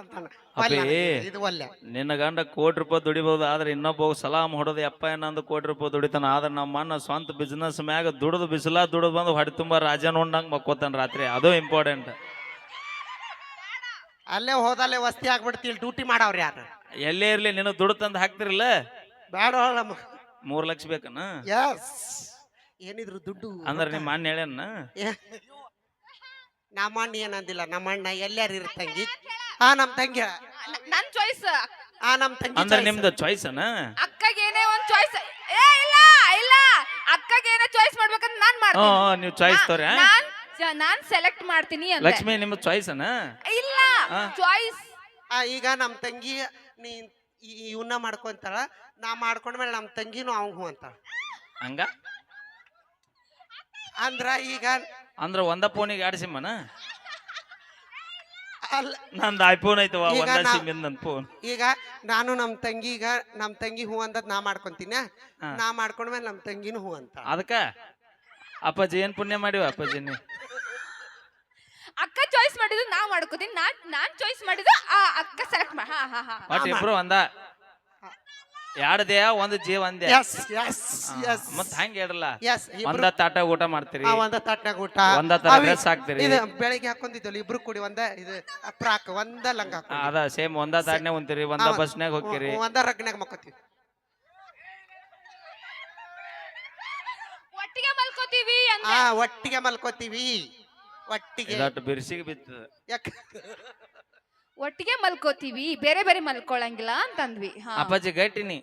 ಅಂತಾನ. ಅಪ್ಪಿ ಇದು ಒಲ್ಲೆ. ನಿನ್ನ ಗಂಡ ₹1,00,00,000 ದುಡಿಬಹುದು, ಆದ್ರೆ ಇನ್ನೊಬ್ಬ ಸಲಾಮ್ ಹೊಡೆದು ಯಪ್ಪ ಏನಂದು ₹1,00,00,000 ದುಡಿತಾನ. ಆದ್ರೆ ನಮ್ಮ ಅಣ್ಣ ಸ್ವಂತ ಬಿಸ್ನೆಸ್ ಮ್ಯಾಗ ದುಡಿದು ದುಡಿದು ಬಂದು ಹೊಡೆ ತುಂಬ ರಾಜನ್ ಉಂಡಂಗ್ ಮಕ್ಕೋತಾನ ರಾತ್ರಿ. ಅದು ಇಂಪಾರ್ಟೆಂಟ್. ಅಲ್ಲೇ ಹೋದಲ್ಲೇ ವಸ್ತಿ ಆಗ್ಬಿಡ್ತಿ. ಡ್ಯೂಟಿ ಮಾಡವ್ರ ಯಾರು? ಎಲ್ಲೇ ಇರ್ಲಿ ನೀನು ದುಡ್ಡು ತಂದು ಹಾಕ್ತಿರಲ್ಲ. ಬೇಡ ನಮ್ಮ 3,00,000 ಬೇಕನ? ಯಸ್. ಏನಿದ್ರು ದುಡ್ಡು ಅಂದ್ರೆ ನಿಮ್ಮ ಅಣ್ಣ ಹೇಳ್ಯಾನ? ನಮ್ಮ ಅಣ್ಣ ಏನಂದಿಲ್ಲ. ನಮ್ಮ ಅಣ್ಣ ಎಲ್ಲಾರು ಇರ್ತಂಗಿ. ನಮ್ ತಂಗಿ. ನನ್ ಚಾಯ್ಸ್. ನಮ್ ತಂಗಿ ಅಂದ್ರೆ ನಿಮ್ದು ಚಾಯ್ಸ್ ಅನ? ಅಕ್ಕಗೆ ಏನೇ ಒಂದ್ ಚಾಯ್ಸ್. ಇಲ್ಲ ಇಲ್ಲ, ಅಕ್ಕಗೆ ಏನೇ ಚಾಯ್ಸ್ ಮಾಡ್ಬೇಕಂತ ನಾನ್ ಮಾಡ್ತೀನಿ. ನೀವು ಚಾಯ್ಸ್ ತೋರಿ. ನಾನ್ ಸೆಲೆಕ್ಟ್ ಮಾಡ್ತೀನಿ ಅಂತ. ಲಕ್ಷ್ಮಿ ನಿಮ್ ಚಾಯ್ಸ್ ಅನ? ಇಲ್ಲ, ಚಾಯ್ಸ್. ಈಗ ನಮ್ ತಂಗಿ ನೀ ಇವನ್ನ ಮಾಡ್ಕೊಂತಾಳ. ನಾ ಮಾಡ್ಕೊಂಡ್ಮೇಲೆ ನಮ್ ತಂಗಿನೂ ಅವಂಗ್ ಅಂತಾಳ. ಹಂಗ ಅಂದ್ರ ಈಗ ಅಂದ್ರ ಒಂದ ಫೋನಿಗೆ 2 ಸಿಮ್ಮನ? ಅಲ್ಲ, ನಂದು ಐಫೋನ್ ಐತವ, ಒಂದ ಸಿಮ್ ನನ್ ಫೋನ್. ಈಗ ನಾನು ನಮ್ ತಂಗಿ ಹೂ ಅಂದದ್ ನಾ ಮಾಡ್ಕೊಂತೀನಿ. ನಾ ಮಾಡ್ಕೊಂಡ್ಮೇಲೆ ನಮ್ ತಂಗಿನೂ ಹೂ ಅಂತ. ಅದಕ್ಕ ಅಪ್ಪಾಜಿ ಏನ್ ಪುಣ್ಯ ಮಾಡಿವ ಅಪ್ಪಾಜಿ ನೀ? ಅಕ್ಕ ಚಾಯ್ಸ್ ಮಾಡಿದ್ದು ನಾ ಮಾಡ್ಕೋತೀನಿ. ನಾನ್ ಚಾಯ್ಸ್ ಮಾಡಿದ್ದು ಅಕ್ಕ ಸೆಲೆಕ್ಟ್ ಮಾಡಿ. ಬಟ್ ಇಬ್ರು ಒಂದ 2 ದೇಹ 1 ಜೀವ ಒಂದೇ. ಮತ್ ಹಂಗ ಹೇಳಲ್ಲ. ಒಂದ ತಾಟ ಊಟ ಮಾಡ್ತೀರಿ, ಒಂದ ತಟ್ನಾಗ ಊಟ, ಒಂದ ತರ ಡ್ರೆಸ್ ಹಾಕ್ತಿರಿ. ಬೆಳಿಗ್ಗೆ ಹಾಕೊಂಡಿದ್ವಲ್ಲ ಇಬ್ರು ಕೂಡಿ ಒಂದ ಇದು ಫ್ರಾಕ್, ಒಂದ ಲಂಗ ಹಾಕೊಂಡು ಅದ ಸೇಮ್ ಒಂದ ತಾಟ್ನಾಗ ಉಂತೀರಿ, ಒಂದ ಬಸ್ನಾಗ ಹೋಗ್ತೀರಿ, ಒಂದ ರಗ್ನಾಗ ಮಕ್ಕೋತೀವಿ, ಒಟ್ಟಿಗೆ ಮಲ್ಕೋತೀವಿ. ಒಟ್ಟಿಗೆ ಮಲ್ಕೋತೀವಿ. ಒಟ್ಟಿಗೆ ಬಿರ್ಸಿಗೆ ಬಿತ್ತದ. ಒಟ್ಟಿಗೆ ಮಲ್ಕೋತೀವಿ, ಬೇರೆ ಬೇರೆ ಮಲ್ಕೊಳಂಗಿಲ್ಲ ಅಂತಂದ್ವಿ. ಅಪ್ಪಾಜಿ ಗಟ್ಟಿನಿ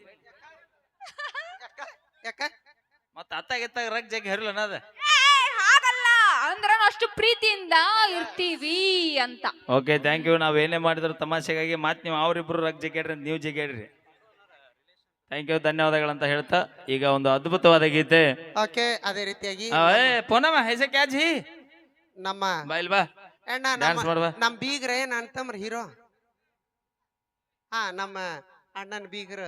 ಯಾಕ ಮತ್ತ ಅತ್ತಾಗಿತ್ತಾಗ ರಗ್ ಜಗ್ ಹರಿಲನ ಅದ. ಹಾಗಲ್ಲ, ಅಂದ್ರ ಅಷ್ಟು ಪ್ರೀತಿಯಿಂದ ಇರ್ತೀವಿ ಅಂತ. Okay, thank you. ನಾವ್ ಏನೇ ಮಾಡಿದ್ರು ತಮಾಷೆಗಾಗಿ ಮಾತ್ ನೀವು ಅವ್ರಿಬ್ರು ರಗ್ ಜಗ್ಗೇಡ್ರಿ, ನೀವು ಜಗ್ಗೇಡ್ರಿ. ಥ್ಯಾಂಕ್ ಯು, ಧನ್ಯವಾದಗಳಂತ ಹೇಳ್ತಾ ಈಗ ಒಂದು ಅದ್ಭುತವಾದ ಗೀತೆ. ಓಕೆ, ಅದೇ ರೀತಿಯಾಗಿ ಪೋನಮ್ಮ ಹೆಸೆ ಕ್ಯಾಜಿ ನಮ್ಮ ಬೈಲ್ ಬಾ ಡ್ಯಾನ್ಸ್ ಮಾಡ್ಬಾ. ನಮ್ ಬೀಗ್ರ ಏನ್ ಅಂತಮ್ರ ಹೀರೋ. ನಮ್ಮ ಅಣ್ಣನ ಬೀಗ್ರ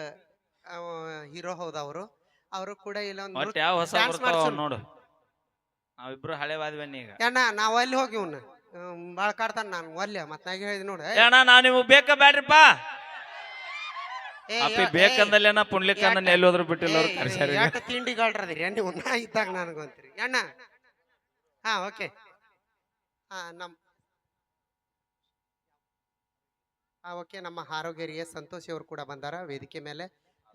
ಹೀರೋ ಹೌದ. ಅವರು ಕೂಡ ಒಟ್ಟು ಯಾವ ಹೊಸ ಬರ್ತಾವ ನೋಡು. ನಾವಿಬ್ರು ಹಳೆವಾದ್ವನ್ನಿ ಈಗ. ಅಣ್ಣ ನಾವ್ ಅಲ್ಲಿ ಹೋಗಿ ಬಾಳ ಕಾಡ್ತಾನ. ನಾನು ಒಲ್ಲೆ ಮತ್ ನಾಗ ಹೇಳಿದ್ ನೋಡ. ಅಣ್ಣ ನಾವ್ ನಿಮಗ್ ಬೇಕ ಬ್ಯಾಡ್ರಿಪ್ಪ. ಅಪ್ಪಿ ಬೇಕಂದಲ್ಲೇನ ಪುಣ್ಲಿಕ್ಕನ್ನ ಎಲ್ಲಿ ಹೋದ್ರು ಬಿಟ್ಟಿಲ್ಲ ಅವ್ರು ಕರ್ಸ್ಯಾರ. ಯಾಕೆ ತಿಂಡಿಗಾಳ್ರದಿರಿ ನೀವು ನಾ ಇದ್ದಾಗ ನನಗಂತೀರಿ ಅಣ್ಣ. ಓಕೆ. ಓಕೆ, ನಮ್ಮ ಆರೋಗ್ಯರಿಗೆ ಸಂತೋಷಿ ಅವರು ಕೂಡ ಬಂದಾರ ವೇದಿಕೆ ಮೇಲೆ.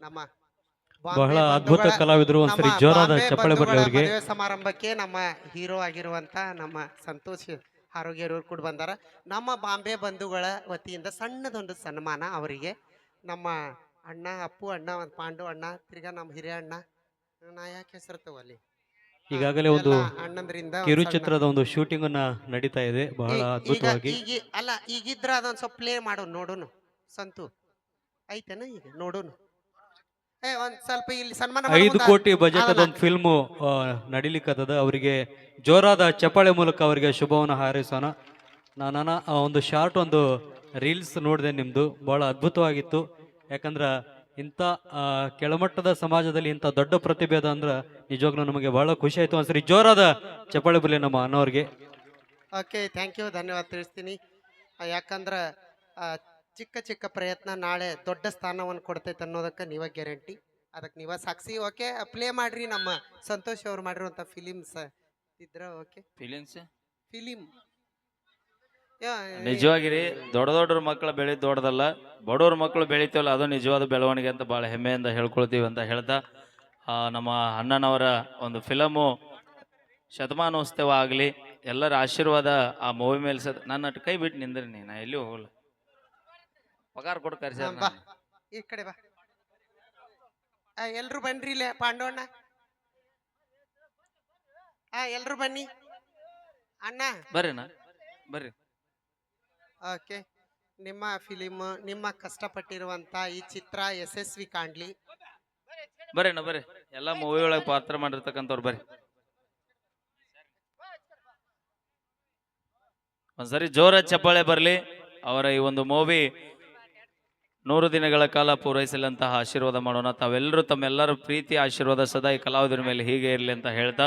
ನಮ್ಮ ಬಹಳ ಅದ್ಭುತ ಕಲಾವಿದರು. ಒಂದ್ಸರಿ ಜೋರಾದ ಚಪ್ಪಾಳೆ ಬರಲಿ ಅವರಿಗೆ. ಮದುವೆ ಸಮಾರಂಭಕ್ಕೆ ನಮ್ಮ ಹೀರೋ ಆಗಿರುವಂತ ನಮ್ಮ ಸಂತೋಷ್ ಆರೋಗ್ಯರವರು ಕೂಡ ಬಂದಾರ. ನಮ್ಮ ಬಾಂಬೆ ಬಂಧುಗಳ ವತಿಯಿಂದ ಸಣ್ಣದೊಂದು ಸನ್ಮಾನ ಅವರಿಗೆ. ನಮ್ಮ ಅಣ್ಣ ಅಪ್ಪು ಅಣ್ಣ, ಪಾಂಡು ಅಣ್ಣ, ತಿರ್ಗಾ ನಮ್ಮ ಹಿರಿಯ ಅಣ್ಣ, ನಾ ಯಾಕೆ ಹೆಸರ್ತವಲ್ಲಿ ಈಗಾಗಲೇ ಒಂದು ಅಣ್ಣಂದ್ರಿಂದ ಕಿರುಚಿತ್ರದ ಒಂದು ಶೂಟಿಂಗ್ ಅನ್ನ ನಡೀತಾ ಇದೆ ಬಹಳ ಅದ್ಭುತವಾಗಿ. ಅಲ್ಲ ಈಗಿದ್ರ ಅದೊಂದ್ ಸ್ವಲ್ಪ ಪ್ಲೇ ಮಾಡೋಣ, ನೋಡೋಣ. ಸಂತು ಐತೆನ ಈಗ ನೋಡೋಣ. ಒಂದ್ ಸ್ವಲ್ಪ ಇಲ್ಲಿ ಸನ್ಮಾನ 5 ಕೋಟಿ ಬಜೆಟ್ ಅದೊಂದು ಫಿಲ್ಮ್ ನಡಿಲಿಕ್ಕದ. ಅವರಿಗೆ ಜೋರಾದ ಚಪ್ಪಾಳೆ ಮೂಲಕ ಅವರಿಗೆ ಶುಭವನ್ನು ಹಾರೈಸೋಣ. ನಾನು ಒಂದು ಶಾರ್ಟ್, ಒಂದು ರೀಲ್ಸ್ ನೋಡಿದೆ ನಿಮ್ದು, ಬಹಳ ಅದ್ಭುತವಾಗಿತ್ತು. ಯಾಕಂದ್ರ ಇಂಥ ಕೆಳಮಟ್ಟದ ಸಮಾಜದಲ್ಲಿ ಇಂಥ ದೊಡ್ಡ ಪ್ರತಿಭೆ ಅದ ಅಂದ್ರೆ ನಿಜವಾಗ್ಲೂ ನಮಗೆ ಬಹಳ ಖುಷಿ ಆಯ್ತು. ಒಂದ್ಸರಿ ಜೋರಾದ ಚಪ್ಪಾಳೆ ಬರಲಿ ನಮ್ಮ ಅಣ್ಣವ್ರಿಗೆ. ಓಕೆ, ಥ್ಯಾಂಕ್ ಯು, ಧನ್ಯವಾದ ತಿಳಿಸ್ತೀನಿ. ಯಾಕಂದ್ರೆ ಚಿಕ್ಕ ಚಿಕ್ಕ ಪ್ರಯತ್ನ ನಾಳೆ ದೊಡ್ಡ ಸ್ಥಾನವನ್ನು ಕೊಡ್ತೈತೆ ಅನ್ನೋದಕ್ಕೆ ನೀವ ಗ್ಯಾರಂಟಿ, ಅದಕ್ಕೆ ನೀವ ಸಾಕ್ಷಿ. ಓಕೆ, ಪ್ಲೇ ಮಾಡ್ರಿ. ನಮ್ಮ ಸಂತೋಷ್ ಅವ್ರು ಮಾಡಿರುವಂಥ ಫಿಲಿಮ್ಸ್ ಇದ್ರ. ಓಕೆ, ಫಿಲಿಮ್ ನಿಜವಾಗಿರಿ ದೊಡ್ಡ ಮಕ್ಕಳು ಬೆಳೆದ್ ದೊಡ್ಡದಲ್ಲ, ಬಡವ್ರ ಮಕ್ಕಳು ಬೆಳಿತೀವಲ್ಲ ಅದು ನಿಜವಾದ ಬೆಳವಣಿಗೆ ಅಂತ ಬಹಳ ಹೆಮ್ಮೆಯಿಂದ ಹೇಳ್ಕೊಳ್ತೀವಿ ಅಂತ ಹೇಳ್ತಾ ನಮ್ಮ ಅಣ್ಣನವರ ಒಂದು ಫಿಲಮು ಶತಮಾನೋತ್ಸವ ಆಗಲಿ, ಎಲ್ಲರ ಆಶೀರ್ವಾದ ಆ ಮೂವಿ ಮೇಲೆ. ನನ್ನ ಕೈ ಬಿಟ್ಟು ನಿಂದ್ರಿ, ನಾ ಎಲ್ಲಿ ಹೋಗಲ್ಲ. ಪಗಾರ ಕೊಟ್ಟು ಕರ್ಸ ಈ ಕಡೆ ಬಾ. ಎಲ್ರು ಬನ್ರಿ ಇಲ್ಲೇ. ಪಾಂಡವಣ್ಣ ಎಲ್ರು ಬನ್ನಿ. ಅಣ್ಣ ಬರ್ರಿನಾ ಬರ್ರಿ. ಓಕೆ, ನಿಮ್ಮ ಫಿಲಿಮ್, ನಿಮ್ಮ ಕಷ್ಟಪಟ್ಟಿರುವಂತ ಈ ಚಿತ್ರ ಯಶಸ್ವಿ ಕಾಣ್ಲಿ. ಬರ್ರಿನ ಬರ್ರಿ, ಎಲ್ಲ ಮೂವಿ ಒಳಗೆ ಪಾತ್ರ ಮಾಡಿರ್ತಕ್ಕಂಥವ್ರು ಬರ್ರಿ. ಒಂದ್ಸರಿ ಜೋರ ಚಪ್ಪಾಳೆ ಬರ್ಲಿ. ಅವರ ಈ ಒಂದು ಮೂವಿ 100 ದಿನಗಳ ಕಾಲ ಪೂರೈಸಲಂತಹ ಆಶೀರ್ವಾದ ಮಾಡೋಣ. ತಾವೆಲ್ಲರೂ ತಮ್ಮೆಲ್ಲರ ಪ್ರೀತಿ ಆಶೀರ್ವಾದ ಸದಾ ಈ ಕಲಾವಿದರ ಮೇಲೆ ಹೀಗೆ ಇರಲಿ ಅಂತ ಹೇಳ್ತಾ